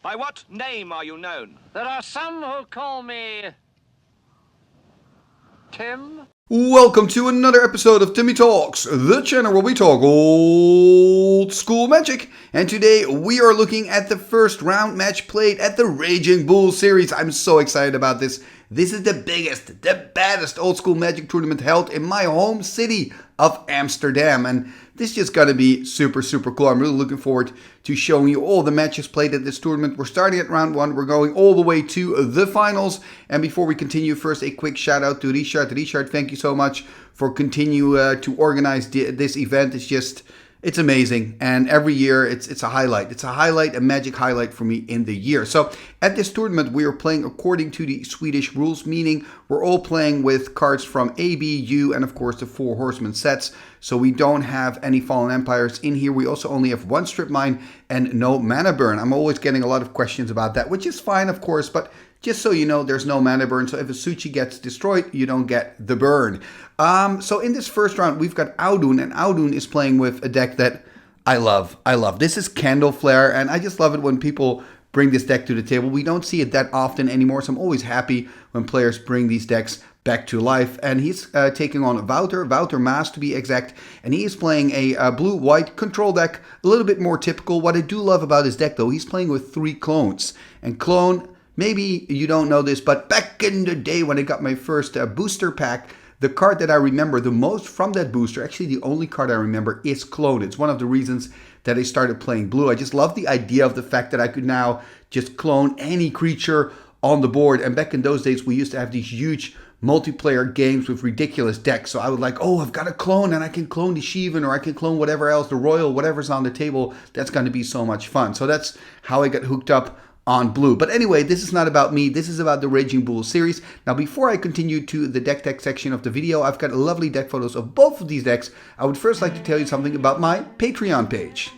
By what name are you known? There are some who call me... Tim? Welcome to another episode of Timmy Talks, the channel where we talk old school Magic. And today we are looking at the first round match played at the Raging Bull series. I'm so excited about this. This is the biggest, the baddest old school Magic tournament held in my home city of Amsterdam. And this is just going to be super, super cool. I'm really looking forward to showing you all the matches played at this tournament. We're starting at round 1. We're going all the way to the finals. And before we continue, first a quick shout out to Richard. Richard, thank you so much for continue to organize this event. It's amazing, and every year it's a highlight. It's a highlight, a Magic highlight for me in the year. So at this tournament, we are playing according to the Swedish rules, meaning we're all playing with cards from A, B, U, and of course the Four Horsemen sets. So we don't have any Fallen Empires in here. We also only have one Strip Mine and no Mana Burn. I'm always getting a lot of questions about that, which is fine, of course, but just so you know, there's no Mana Burn, so if a Suchi gets destroyed, you don't get the burn. So in this first round, we've got Audun, and Audun is playing with a deck that I love. This is Candleflare, and I just love it when people bring this deck to the table. We don't see it that often anymore, so I'm always happy when players bring these decks back to life. And he's taking on Wouter Maas to be exact, and he is playing a blue-white control deck, a little bit more typical. What I do love about his deck, though, he's playing with 3 clones, and clone... Maybe you don't know this, but back in the day when I got my first booster pack, the card that I remember the most from that booster, actually the only card I remember, is Clone. It's one of the reasons that I started playing blue. I just love the idea of the fact that I could now just clone any creature on the board. And back in those days, we used to have these huge multiplayer games with ridiculous decks. So I would like, oh, I've got a clone and I can clone the Shivan, or I can clone whatever else, the Royal, whatever's on the table. That's going to be so much fun. So that's how I got hooked up on blue. But anyway, this is not about me. This is about the Raging Bull series. Now, before I continue to the deck tech section of the video, I've got lovely deck photos of both of these decks. I would first like to tell you something about my Patreon page.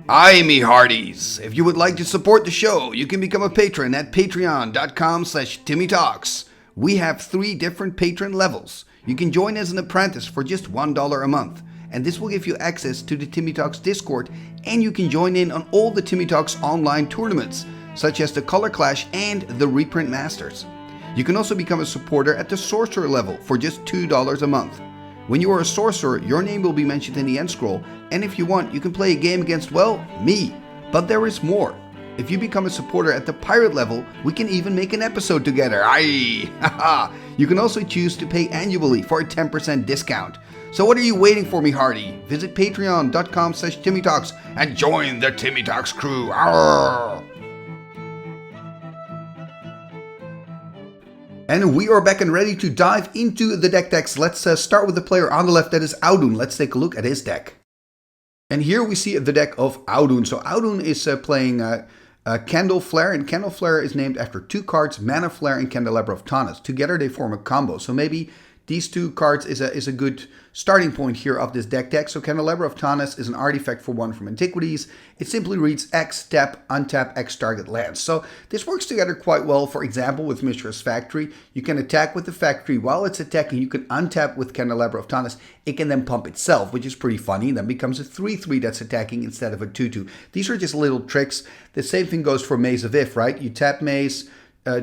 Aye, me hearties. If you would like to support the show, you can become a patron at patreon.com/TimmyTalks. We have 3 different patron levels. You can join as an apprentice for just $1 a month. And this will give you access to the Timmy Talks Discord, and you can join in on all the Timmy Talks online tournaments, such as the Color Clash and the Reprint Masters. You can also become a supporter at the Sorcerer level for just $2 a month. When you are a Sorcerer, your name will be mentioned in the end scroll, and if you want, you can play a game against, well, me. But there is more. If you become a supporter at the Pirate level, we can even make an episode together. Aye! Haha! You can also choose to pay annually for a 10% discount. So what are you waiting for, me hearty? Visit patreon.com/TimmyTalks and join the Timmy Talks crew. Arrgh! And we are back and ready to dive into the deck decks. Let's start with the player on the left, that is Audun. Let's take a look at his deck. And here we see the deck of Audun. So Audun is playing Candleflare, and Candleflare is named after 2 cards, Mana Flare and Candelabra of Tanis. Together they form a combo. So maybe these 2 cards is a good starting point here of this deck. So Candelabra of Tanis is an artifact for 1 from Antiquities. It simply reads X, tap, untap, X target lands. So this works together quite well. For example, with Mishra's Factory, you can attack with the factory. While it's attacking, you can untap with Candelabra of Tanis. It can then pump itself, which is pretty funny. Then becomes a 3/3 that's attacking instead of a 2/2. These are just little tricks. The same thing goes for Maze of If, right? You tap Maze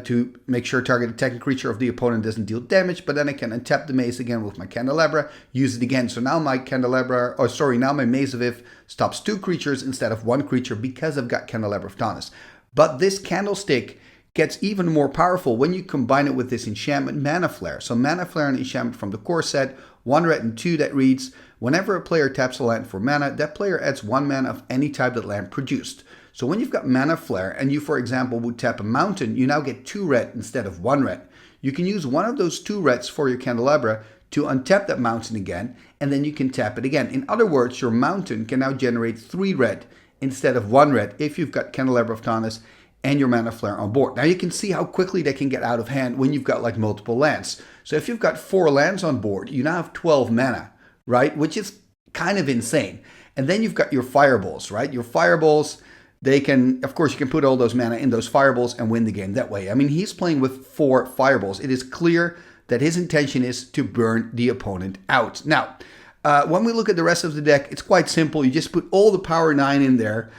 to make sure target attacking creature of the opponent doesn't deal damage, but then I can untap the Maze again with my Candelabra, use it again. So now my now my Maze of If stops 2 creatures instead of 1 creature because I've got Candelabra of Tanis. But this Candlestick gets even more powerful when you combine it with this enchantment Mana Flare. So Mana Flare, an enchantment from the core set, 1 red and 2 that reads, whenever a player taps a land for mana, that player adds 1 mana of any type that land produced. So when you've got Mana Flare and you, for example, would tap a mountain, you now get 2 red instead of 1 red. You can use one of those 2 reds for your Candelabra to untap that mountain again, and then you can tap it again. In other words, your mountain can now generate 3 red instead of 1 red if you've got Candelabra of Tanis and your Mana Flare on board. Now you can see how quickly they can get out of hand when you've got like multiple lands. So if you've got 4 lands on board, you now have 12 mana, right? Which is kind of insane. And then you've got your fireballs, right? Your fireballs, they can, of course, you can put all those mana in those fireballs and win the game that way. I mean, he's playing with 4 fireballs. It is clear that his intention is to burn the opponent out. Now, when we look at the rest of the deck, it's quite simple. You just put all the power 9 in there.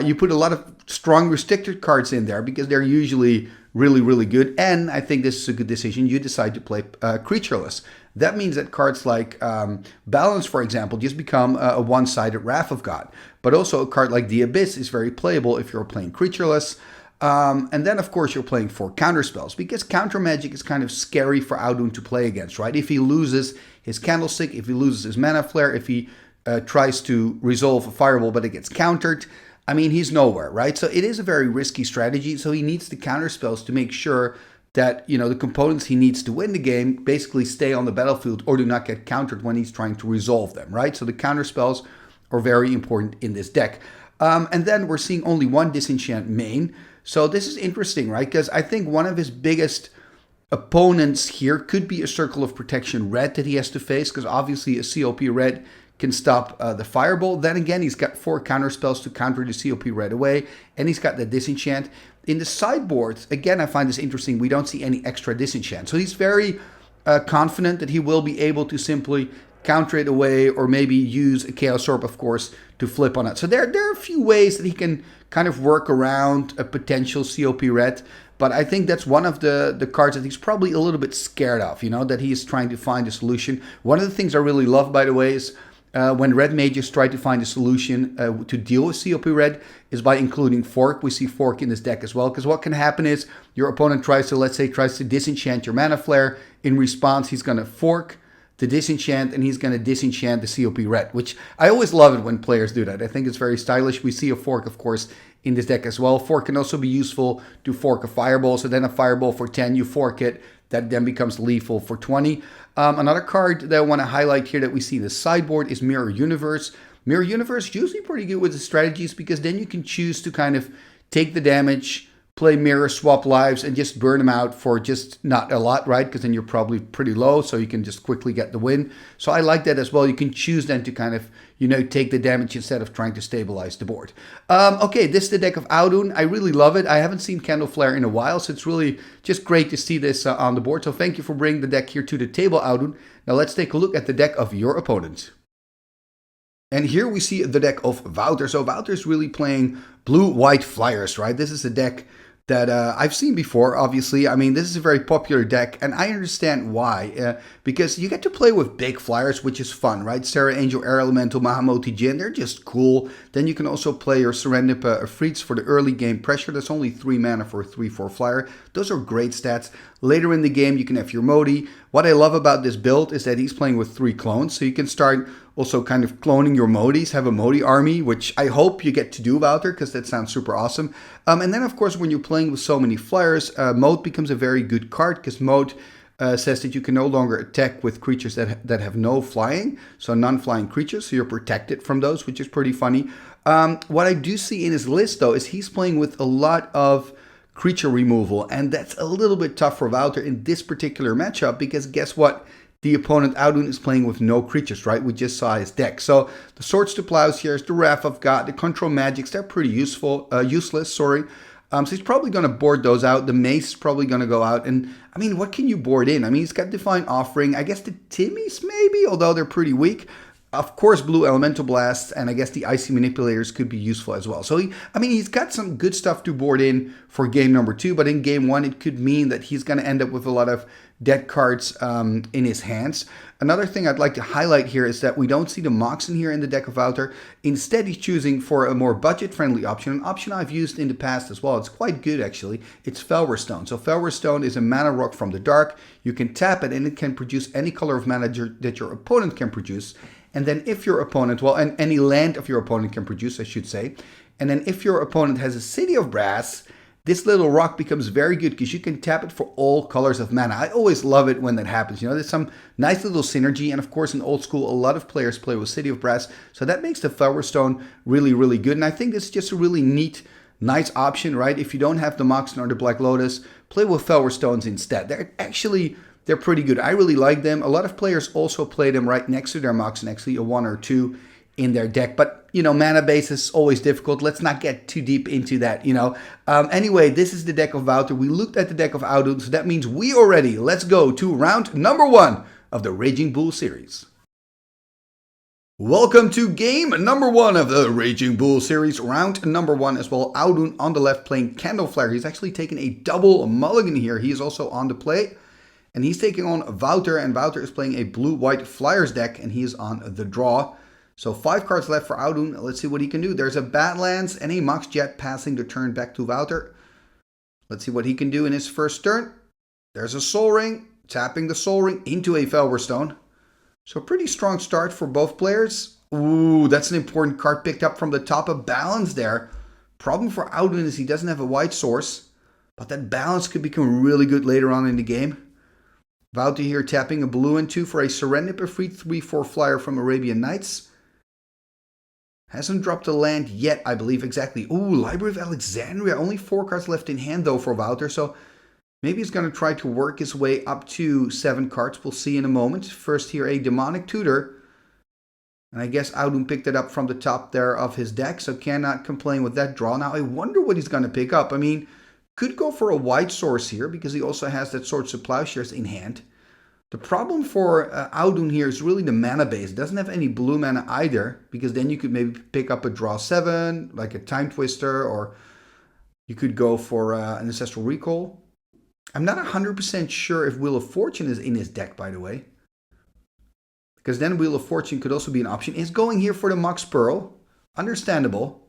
You put a lot of strong restricted cards in there because they're usually really, really good. And I think this is a good decision. You decide to play creatureless. That means that cards like Balance, for example, just become a one-sided Wrath of God. But also a card like the Abyss is very playable if you're playing creatureless. And then, of course, you're playing 4 counterspells because counter magic is kind of scary for Audun to play against, right? If he loses his Candlestick, if he loses his Mana Flare, if he tries to resolve a Fireball but it gets countered, I mean, he's nowhere, right? So it is a very risky strategy. So he needs the counterspells to make sure that, you know, the components he needs to win the game basically stay on the battlefield or do not get countered when he's trying to resolve them, right? So the counterspells are very important in this deck. And then we're seeing only 1 disenchant main. So this is interesting, right? Because I think one of his biggest opponents here could be a Circle of Protection red that he has to face, because obviously a COP red can stop the Fireball. Then again, he's got 4 counterspells to counter the COP red away, and he's got the disenchant. In the sideboard, again, I find this interesting. We don't see any extra disenchant. So he's very confident that he will be able to simply counter it away, or maybe use a Chaos Orb, of course, to flip on it. So there are a few ways that he can kind of work around a potential COP red. But I think that's one of the cards that he's probably a little bit scared of, you know, that he's trying to find a solution. One of the things I really love, by the way, is when red mages try to find a solution to deal with COP red is by including Fork. We see Fork in this deck as well, because what can happen is your opponent tries to disenchant your Mana Flare. In response, he's going to Fork the disenchant, and he's going to disenchant the COP red, which I always love it when players do that. I think it's very stylish. We see a Fork, of course, in this deck as well. Fork can also be useful to fork a Fireball. So then a Fireball for 10, you fork it. That then becomes lethal for 20. Another card that I want to highlight here that we see in the sideboard is Mirror Universe. Mirror Universe usually pretty good with the strategies, because then you can choose to kind of take the damage, play Mirror, swap lives, and just burn them out for just not a lot, right? Because then you're probably pretty low, so you can just quickly get the win. So I like that as well. You can choose then to kind of, you know, take the damage instead of trying to stabilize the board. Okay, this is the deck of Audun. I really love it. I haven't seen Candleflare in a while, so it's really just great to see this on the board. So thank you for bringing the deck here to the table, Audun. Now let's take a look at the deck of your opponent. And here we see the deck of Wouter. So Wouter's really playing blue-white flyers, right? This is a deck that I've seen before, obviously. I mean, this is a very popular deck, and I understand why. Because you get to play with big flyers, which is fun, right? Sarah Angel, Air Elemental, Mahamoti Jin, they're just cool. Then you can also play your Serendip Freets for the early game pressure. That's only 3 mana for a 3/4 flyer. Those are great stats. Later in the game, you can have your Modi. What I love about this build is that he's playing with 3 clones, so you can start also kind of cloning your Modis, have a Modi army, which I hope you get to do, Wouter, because that sounds super awesome. And then, of course, when you're playing with so many flyers, Mode becomes a very good card, because Mode says that you can no longer attack with creatures that have no flying, so non-flying creatures, so you're protected from those, which is pretty funny. What I do see in his list, though, is he's playing with a lot of creature removal, and that's a little bit tough for Wouter in this particular matchup, because guess what? The opponent, Audun, is playing with no creatures, right? We just saw his deck. So the Swords to Plowshares, the Wrath of God, the Control Magics, they're pretty useless, sorry. So he's probably going to board those out. The Mace is probably going to go out. And, I mean, what can you board in? I mean, he's got Divine Offering. I guess the Timmys, maybe, although they're pretty weak. Of course, Blue Elemental Blasts, and I guess the Icy Manipulators could be useful as well. So, he's got some good stuff to board in for game number 2, but in game 1, it could mean that he's going to end up with a lot of dead cards in his hands. Another thing I'd like to highlight here is that we don't see the Moxen here in the deck of Wouter. Instead, he's choosing for a more budget-friendly option, an option I've used in the past as well. It's quite good, actually. It's Felwar Stone. So Felwar Stone is a mana rock from the dark. You can tap it, and it can produce any color of mana that your opponent can produce. And then if your opponent, well, and any land of your opponent can produce, I should say. And then if your opponent has a City of Brass, this little rock becomes very good because you can tap it for all colors of mana. I always love it when that happens. You know, there's some nice little synergy. And of course, in old school, a lot of players play with City of Brass. So that makes the Felwar Stone really, really good. And I think this is just a really neat, nice option, right? If you don't have the Moxen or the Black Lotus, play with Felwar Stones instead. They're pretty good. I really like them. A lot of players also play them right next to their Moxen, actually a 1 or 2 in their deck. But, you know, mana base is always difficult. Let's not get too deep into that, you know. Anyway, this is the deck of Wouter. We looked at the deck of Audun, so that means we are ready. Let's go to round number 1 of the Raging Bull series. Welcome to game number 1 of the Raging Bull series, round number 1 as well. Audun on the left playing Candleflare. He's actually taken a double mulligan here. He is also on the play. And he's taking on Wouter, and Wouter is playing a blue-white Flyers deck, and he is on the draw. So 5 cards left for Audun. Let's see what he can do. There's a Badlands and a Mox Jet passing the turn back to Wouter. Let's see what he can do in his first turn. There's a Soul Ring, tapping the Soul Ring into a Felwar. So pretty strong start for both players. Ooh, that's an important card picked up from the top of Balance there. Problem for Audun is he doesn't have a white source, but that Balance could become really good later on in the game. Wouter here tapping a blue and 2 for a Serendip, a free 3/4 flyer from Arabian Nights. Hasn't dropped a land yet, I believe, exactly. Ooh, Library of Alexandria. Only 4 cards left in hand though for Wouter, so maybe he's going to try to work his way up to 7 cards. We'll see in a moment. First here, a Demonic Tutor. And I guess Audun picked it up from the top there of his deck, so cannot complain with that draw. Now, I wonder what he's going to pick up. I mean, could go for a white source here, because he also has that Swords to Plowshares in hand. The problem for Audun here is really the mana base. It doesn't have any blue mana either, because then you could maybe pick up a draw 7, like a Time Twister, or you could go for an Ancestral Recall. I'm not 100% sure if Wheel of Fortune is in his deck, by the way. Because then Wheel of Fortune could also be an option. He's going here for the Mox Pearl. Understandable.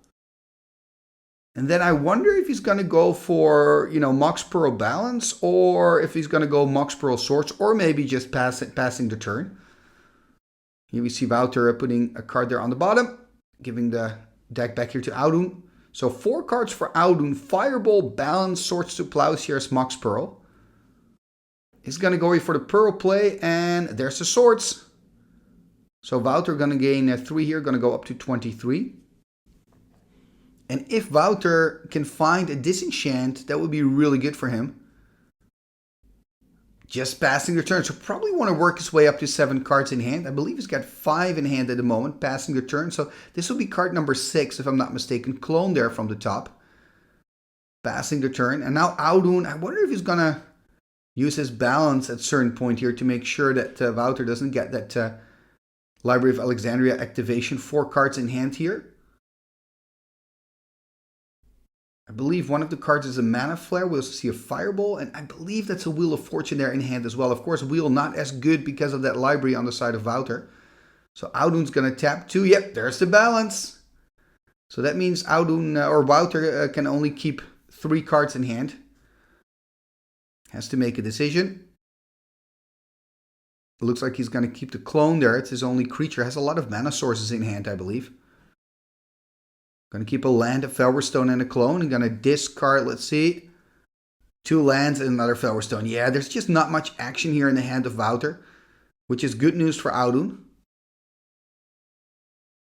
And then I wonder if he's going to go for, Mox Pearl Balance, or if he's going to go Mox Pearl Swords, or maybe just passing the turn. Here we see Wouter putting a card there on the bottom, giving the deck back here to Audun. So 4 cards for Audun: Fireball, Balance, Swords to Plowshares, Mox Pearl. He's going to go here for the Pearl play, and there's the Swords. So Wouter going to gain 3 here, going to go up to 23. And if Wouter can find a Disenchant, that would be really good for him. Just passing the turn, so probably want to work his way up to 7 cards in hand. I believe he's got 5 in hand at the moment, passing the turn. So this will be card number 6, if I'm not mistaken. Clone there from the top. Passing the turn. And now Audun, I wonder if he's going to use his Balance at a certain point here to make sure that Wouter doesn't get that Library of Alexandria activation. 4 cards in hand here. I believe one of the cards is a Mana Flare. We also see a Fireball, and I believe that's a Wheel of Fortune there in hand as well. Of course, Wheel not as good because of that library on the side of Wouter. So Audun's going to tap 2. Yep, there's the Balance. So that means Audun or Wouter can only keep 3 cards in hand. Has to make a decision. It looks like he's going to keep the Clone there. It's his only creature. Has a lot of mana sources in hand, I believe. Going to keep a land, a Felwar, and a Clone. I'm going to discard, let's see, 2 lands and another Felwar. Yeah, there's just not much action here in the hand of Wouter, which is good news for Audun.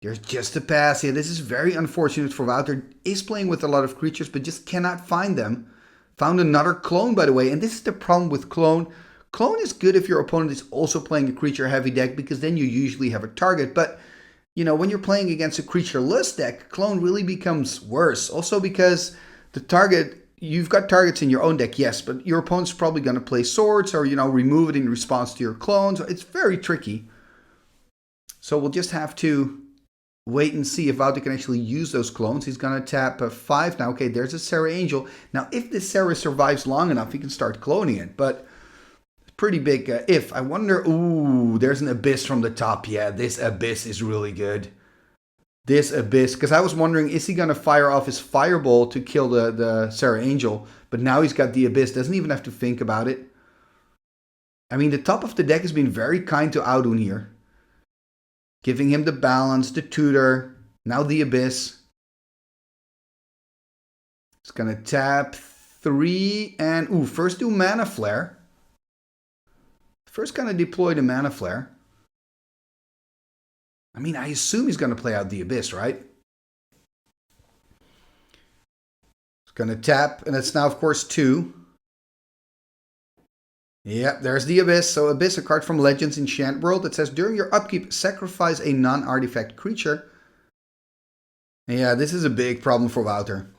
There's just a pass here. This is very unfortunate for Wouter. Is playing with a lot of creatures, but just cannot find them. Found another Clone, by the way, and this is the problem with Clone. Clone is good if your opponent is also playing a creature-heavy deck, because then you usually have a target, but when you're playing against a creature-less deck, Clone really becomes worse. Also because the target, you've got targets in your own deck, yes, but your opponent's probably going to play Swords or, remove it in response to your Clone. So it's very tricky. So we'll just have to wait and see if Wouter can actually use those Clones. He's going to tap 5 now. Okay, there's a Serra Angel. Now, if this Serra survives long enough, he can start cloning it, but pretty big if. I wonder, ooh, there's an Abyss from the top. Yeah, this Abyss is really good. This Abyss, because I was wondering, is he going to fire off his Fireball to kill the Serra Angel? But now he's got the Abyss, doesn't even have to think about it. I mean, the top of the deck has been very kind to Audun here. Giving him the Balance, the Tutor, now the Abyss. It's going to tap 3 and, ooh, first do Mana Flare. First going to deploy the Mana Flare. I mean, I assume he's going to play out the Abyss, right? It's going to tap, and it's now, of course, 2. Yep, there's the Abyss. So Abyss, a card from Legends Enchant World that says, during your upkeep, sacrifice a non-artifact creature. Yeah, this is a big problem for Wouter.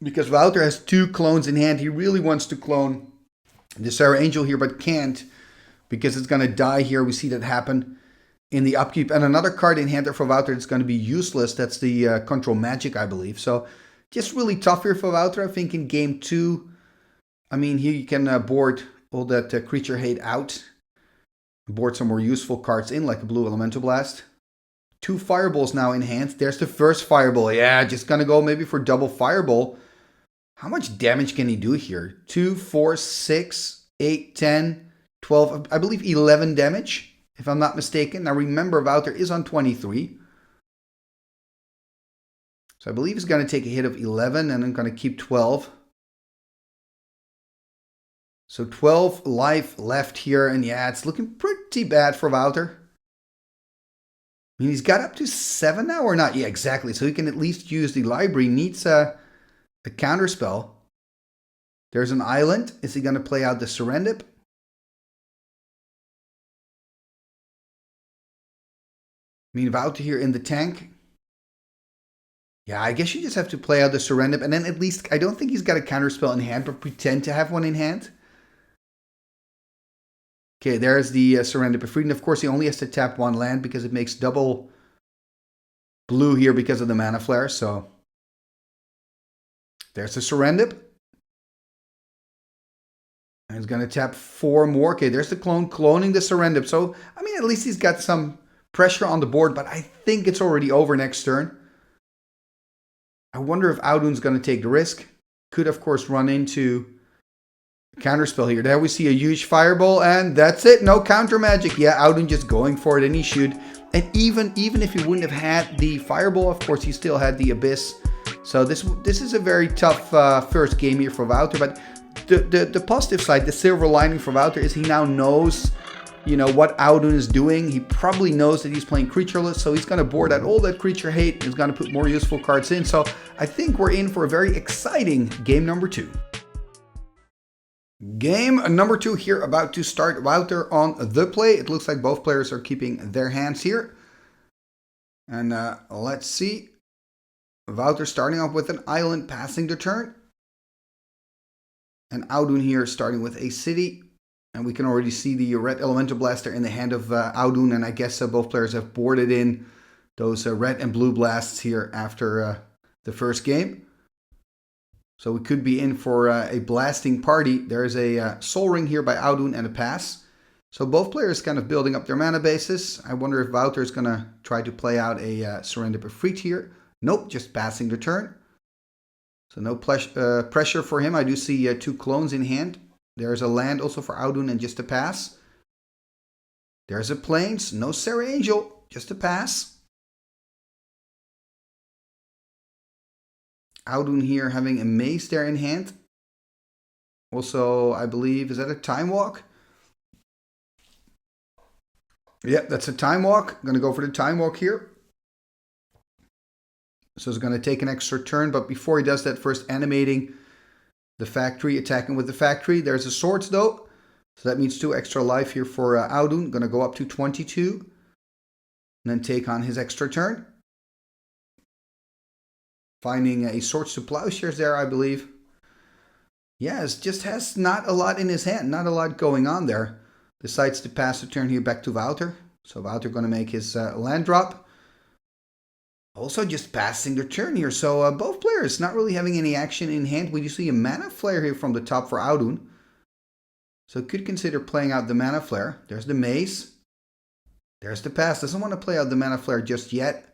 Because Wouter has 2 clones in hand. He really wants to clone the Serra Angel here, but can't because it's going to die here. We see that happen. in the upkeep. And another card in hand there for Wouter that's going to be useless. That's the Control Magic, I believe. So just really tough here for Wouter. I think in game 2, I mean, here you can board all that creature hate out. Board some more useful cards in, like a blue Elemental Blast. 2 fireballs now in hand. There's the first fireball. Yeah, just going to go maybe for double fireball. How much damage can he do here? 2, 4, 6, 8, 10, 12, I believe 11 damage, if I'm not mistaken. Now remember, Wouter is on 23. So I believe he's going to take a hit of 11 and I'm going to keep 12. So 12 life left here, and yeah, it's looking pretty bad for Wouter. I mean, he's got up to 7 now or not? Yeah, exactly. So he can at least use the library. Needs a counter spell. There's an island. Is he going to play out the Serendip? I mean, Wouter here in the tank. Yeah, I guess you just have to play out the Serendip, and then at least, I don't think he's got a counter spell in hand, but pretend to have one in hand. Okay, there's the Serendip of Freedom. Of course, he only has to tap 1 land because it makes double blue here because of the Mana Flare. So there's the Serendip. And he's going to tap 4 more. Okay, there's the clone, cloning the Serendip. So, I mean, at least he's got some pressure on the board, but I think it's already over next turn. I wonder if Audun's going to take the risk. Could, of course, run into counterspell here. There we see a huge fireball, and that's it. No counter magic. Yeah, Audun just going for it, and he should. And even if he wouldn't have had the fireball, of course, he still had the abyss. So this is a very tough first game here for Wouter. But the positive side, the silver lining for Wouter, is he now knows, you know, what Audun is doing. He probably knows that he's playing creatureless, so he's going to board out all that creature hate. He's going to put more useful cards in. So I think we're in for a very exciting game number 2. Game number 2 here, about to start. Wouter on the play. It looks like both players are keeping their hands here. And let's see. Wouter starting off with an island, passing the turn. And Audun here starting with a city. And we can already see the red Elemental Blaster in the hand of Audun. And I guess both players have boarded in those red and blue blasts here after the first game. So we could be in for a blasting party. There's a Soul Ring here by Audun and a pass. So both players kind of building up their mana bases. I wonder if Wouter is going to try to play out a Serendip of Freet here. Nope, just passing the turn. So no pressure for him. I do see 2 clones in hand. There's a land also for Audun and just a pass. There's a Plains. No Serra Angel, just a pass. Audun here having a Maze there in hand. Also, I believe, is that a Time Walk? Yep, that's a Time Walk. I'm going to go for the Time Walk here. So he's going to take an extra turn, but before he does that, first animating the factory, attacking with the factory. There's a Swords though. So that means 2 extra life here for Audun. Going to go up to 22. And then take on his extra turn. Finding a Swords to Plowshares there, I believe. Yes, just has not a lot in his hand. Not a lot going on there. Decides to pass the turn here back to Wouter. So Wouter going to make his land drop. Also just passing the turn here. So both players not really having any action in hand. We do see a Mana Flare here from the top for Audun. So could consider playing out the Mana Flare. There's the Maze. There's the pass. Doesn't want to play out the Mana Flare just yet.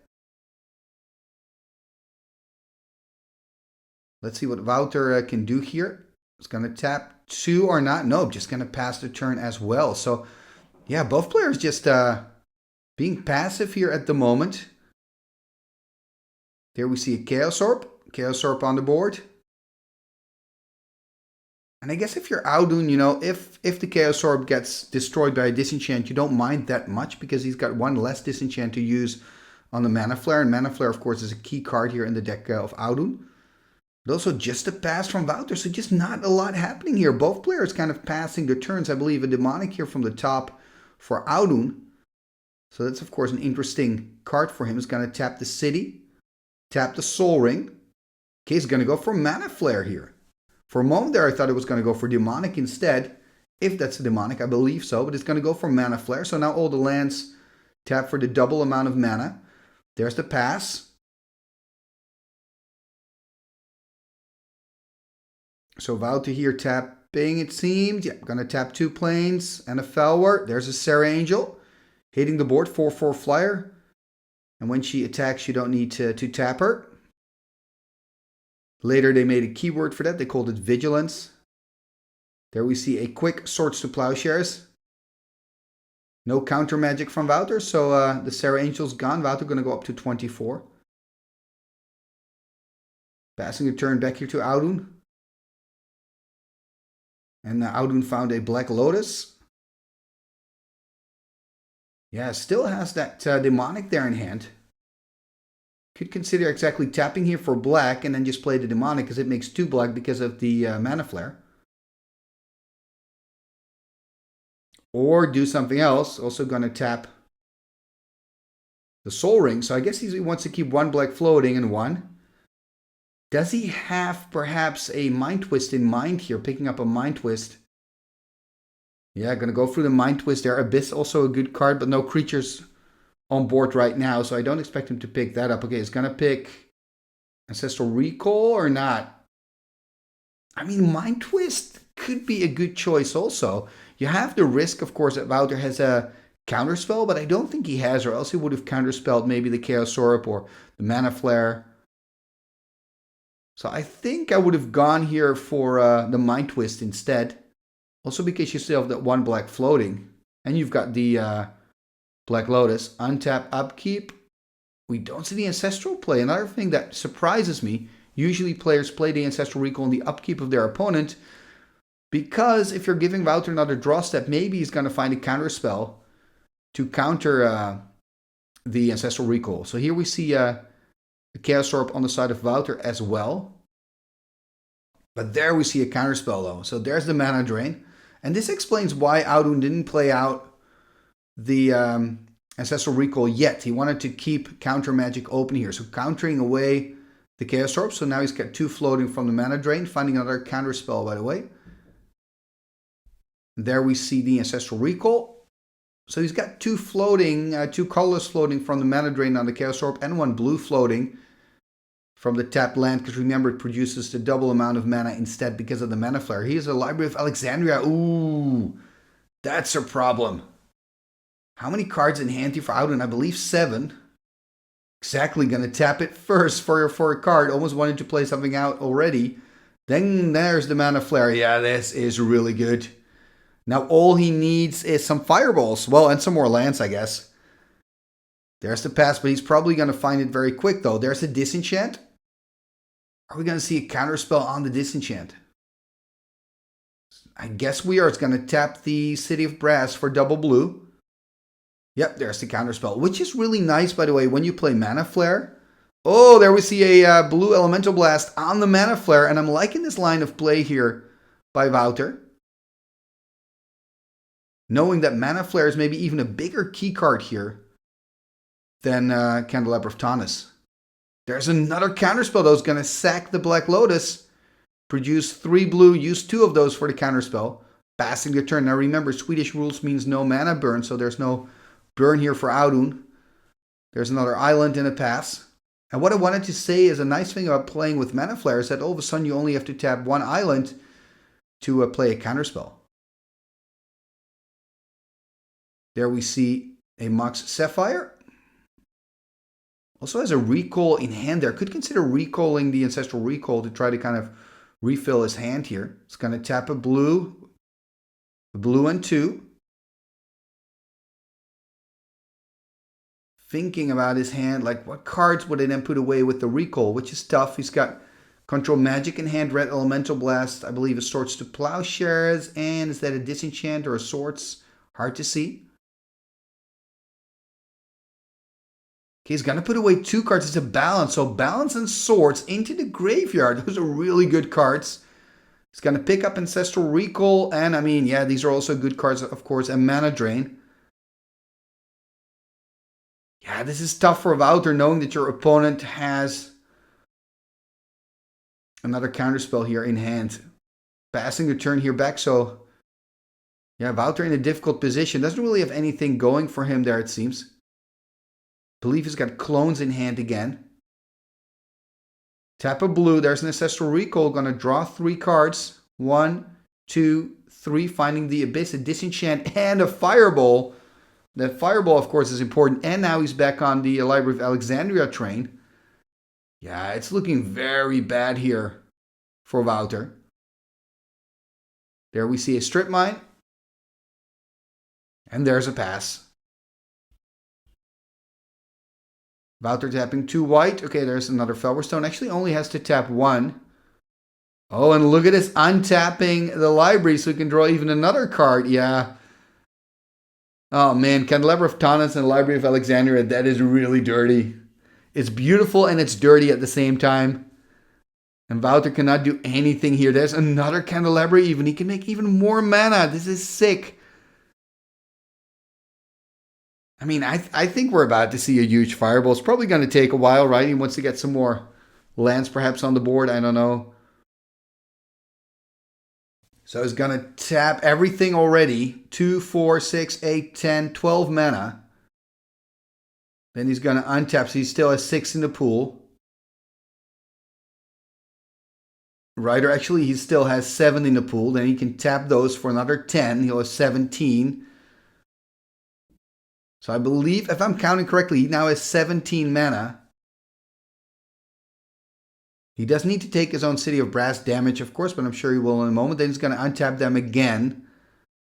Let's see what Wouter can do here. It's going to tap 2 or not. Nope, just going to pass the turn as well. So, yeah, both players just being passive here at the moment. There we see a Chaos Orb. Chaos Orb on the board. And I guess if you're Audun, you know, if the Chaos Orb gets destroyed by a disenchant, you don't mind that much because he's got 1 less disenchant to use on the Mana Flare. And Mana Flare, of course, is a key card here in the deck of Audun. But also just a pass from Wouter, so just not a lot happening here. Both players kind of passing their turns. I believe a Demonic here from the top for Audun. So that's, of course, an interesting card for him. He's going to tap the City, tap the Soul Ring. Okay, he's going to go for Mana Flare here. For a moment there, I thought it was going to go for Demonic instead. If that's a Demonic, I believe so. But it's going to go for Mana Flare. So now all the lands Tap for the double amount of mana. There's the pass. So Wouter here tapping, it seemed. Yeah, gonna tap 2 planes and a Felwar. There's a Sarah Angel hitting the board, 4/4 flyer. And when she attacks, you don't need to tap her. Later, they made a keyword for that. They called it Vigilance. There we see a quick Swords to Plowshares. No counter magic from Wouter, so the Sarah Angel's gone. Wouter going to go up to 24. Passing the turn back here to Audun. And Audun found a Black Lotus. Yeah, still has that demonic there in hand. Could consider exactly tapping here for black and then just play the demonic because it makes 2 black because of the mana flare. Or do something else. Also going to tap the Soul Ring. So I guess he wants to keep 1 black floating and 1. Does he have perhaps a Mind Twist in mind here? Picking up a Mind Twist. Yeah, going to go through the Mind Twist there. Abyss also a good card, but no creatures on board right now. So I don't expect him to pick that up. Okay, he's going to pick Ancestral Recall or not. I mean, Mind Twist could be a good choice also. You have the risk, of course, that Wouter has a counterspell, but I don't think he has, or else he would have counterspelled maybe the Chaos Orb or the Mana Flare. So I think I would have gone here for the Mind Twist instead. Also because you still have that 1 black floating. And you've got the Black Lotus. Untap, upkeep. We don't see the Ancestral play. Another thing that surprises me. Usually players play the Ancestral Recall in the upkeep of their opponent. Because if you're giving Wouter another draw step, maybe he's going to find a counter spell to counter the Ancestral Recall. So here we see the Chaos Orb on the side of Wouter as well. But there we see a counter spell though. So there's the mana drain. And this explains why Audun didn't play out the Ancestral Recall yet. He wanted to keep counter magic open here. So countering away the Chaos Orb. So now he's got 2 floating from the mana drain. Finding another counter spell, by the way. There we see the Ancestral Recall. So he's got 2 floating, 2 colorless floating from the mana drain on the Chaos Orb and 1 blue floating from the tapped land. Because remember, it produces the double amount of mana instead because of the Mana Flare. Here's a Library of Alexandria. Ooh, that's a problem. How many cards in hand here for Audun? I believe 7. Exactly, going to tap it first for a card. Almost wanted to play something out already. Then there's the Mana Flare. Yeah, this is really good. Now all he needs is some fireballs. Well, and some more lands, I guess. There's the pass, but he's probably going to find it very quick, though. There's a Disenchant. Are we going to see a counterspell on the Disenchant? I guess we are. It's going to tap the City of Brass for double blue. Yep, there's the counterspell, which is really nice, by the way, when you play Mana Flare. Oh, there we see a blue Elemental Blast on the Mana Flare, and I'm liking this line of play here by Wouter. Knowing that Mana Flare is maybe even a bigger key card here than Candelabra of Tanis. There's another counterspell though. It's going to sack the Black Lotus. Produce 3 blue. Use 2 of those for the counterspell. Passing the turn. Now remember, Swedish rules means no mana burn. So there's no burn here for Audun. There's another island in a pass. And what I wanted to say is a nice thing about playing with Mana Flare is that all of a sudden you only have to tap 1 island to play a counterspell. There we see a Mox Sapphire. Also has a recall in hand there. Could consider recalling the Ancestral Recall to try to kind of refill his hand here. It's going to tap a blue and 2. Thinking about his hand, like what cards would I then put away with the recall, which is tough. He's got Control Magic in hand, Red Elemental Blast, I believe a Swords to Plowshares, and is that a Disenchant or a Swords? Hard to see. Okay, he's going to put away 2 cards. It's a balance. So balance and Swords into the graveyard. Those are really good cards. He's going to pick up Ancestral Recall. And I mean, yeah, these are also good cards, of course. And Mana Drain. Yeah, this is tough for Wouter, knowing that your opponent has another counterspell here in hand. Passing the turn here back. So, yeah, Wouter in a difficult position. Doesn't really have anything going for him there, it seems. Believe he's got clones in hand again. Tap a blue. There's an Ancestral Recall. Gonna draw 3 cards. 1, 2, 3. Finding the Abyss, a Disenchant, and a Fireball. That Fireball, of course, is important. And now he's back on the Library of Alexandria train. Yeah, it's looking very bad here for Wouter. There we see a Strip Mine. And there's a pass. Wouter tapping 2 white. Okay, there's another Felberstone. Actually only has to tap 1. Oh, and look at this, untapping the library so he can draw even another card. Yeah. Oh man, Candelabra of Taunus and Library of Alexandria, that is really dirty. It's beautiful and it's dirty at the same time. And Wouter cannot do anything here. There's another Candelabra even. He can make even more mana. This is sick. I mean, I think we're about to see a huge Fireball. It's probably going to take a while, right? He wants to get some more lands perhaps on the board. I don't know. So he's going to tap everything already. 2, 4, 6, 8, 10, 12 mana. Then he's going to untap. So he still has 6 in the pool. Right, or actually he still has 7 in the pool. Then he can tap those for another 10. He'll have 17. So I believe, if I'm counting correctly, he now has 17 mana. He does need to take his own City of Brass damage, of course, but I'm sure he will in a moment. Then he's going to untap them again.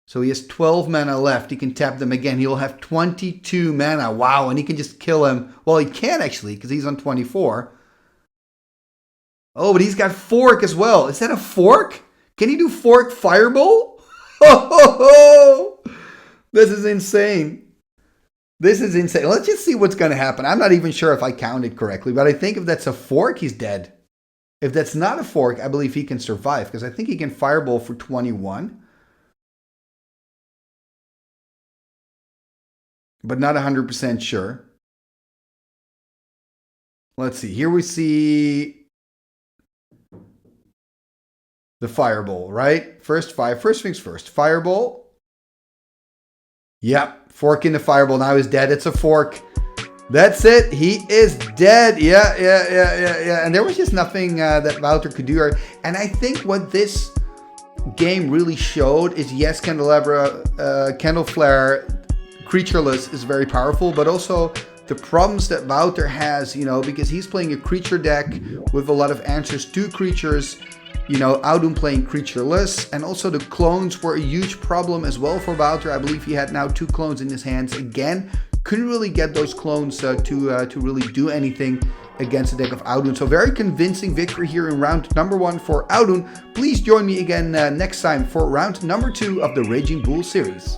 So he has 12 mana left. He can tap them again. He'll have 22 mana. Wow, and he can just kill him. Well, he can actually, because he's on 24. Oh, but he's got Fork as well. Is that a Fork? Can he do Fork Fireball? Oh, this is insane. This is insane. Let's just see what's going to happen. I'm not even sure if I counted correctly, but I think if that's a Fork, he's dead. If that's not a Fork, I believe he can survive, because I think he can Fireball for 21. But not 100% sure. Let's see. Here we see the Fireball, right? First things first. Fireball. Yep, Fork in the Fireball. Now he's dead. It's a Fork. That's it. He is dead. Yeah. And there was just nothing that Wouter could do here. And I think what this game really showed is, yes, Candleflare creatureless is very powerful, but also the problems that Wouter has, you know, because he's playing a creature deck with a lot of answers to creatures. You know, Audun playing creatureless, and also the clones were a huge problem as well for Wouter. I believe he had now 2 clones in his hands again. Couldn't really get those clones to really do anything against the deck of Audun. So very convincing victory here in round number 1 for Audun. Please join me again next time for round number 2 of the Raging Bull series.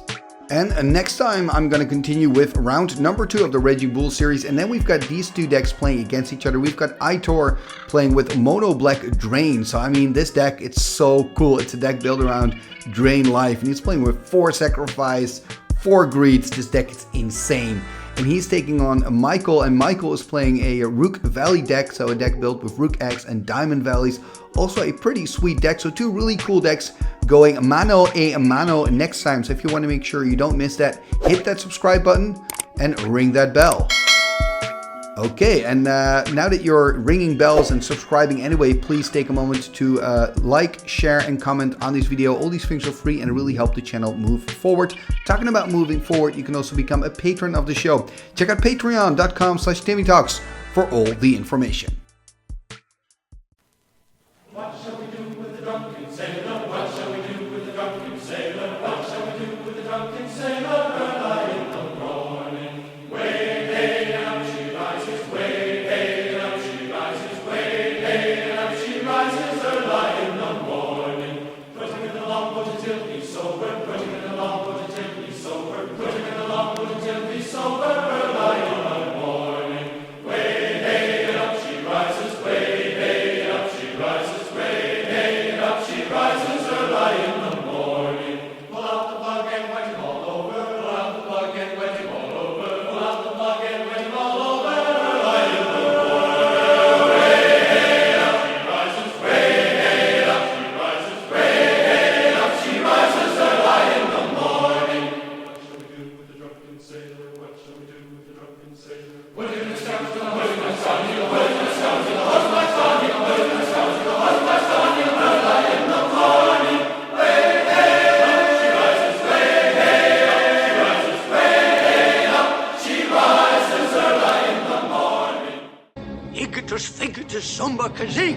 And next time I'm going to continue with round number 2 of the Raging Bull series, and then we've got these 2 decks playing against each other. We've got Aitor playing with Mono Black Drain. So I mean, this deck, it's so cool. It's a deck built around Drain Life, and he's playing with 4 Sacrifice, 4 Greeds. This deck is insane. And he's taking on Michael, and Michael is playing a Rook Valley deck, so a deck built with Rook X and Diamond Valleys. Also a pretty sweet deck, so 2 really cool decks going mano a mano next time. So if you want to make sure you don't miss that, hit that subscribe button and ring that bell. Okay, and now that you're ringing bells and subscribing anyway, please take a moment to like, share, and comment on this video. All these things are free and really help the channel move forward. Talking about moving forward, you can also become a patron of the show. Check out patreon.com/TimmyTalks for all the information. What shall we do with the drunken sailor? What shall we do with the drunken sailor? What shall we do with the drunken sailor? Early in the morning, way hey and up she rises, way hey and up she rises, way hey and up she rises. Early in the morning, putting in the longboat until he's sober, putting in the longboat until he's sober, putting in the longboat until he's sober. Early in the morning, way hey and up she rises, way hey and up she rises. Rises early in the morning. Pull out the plug and wipe it all over. Fingitus, fingitus, somber kazing.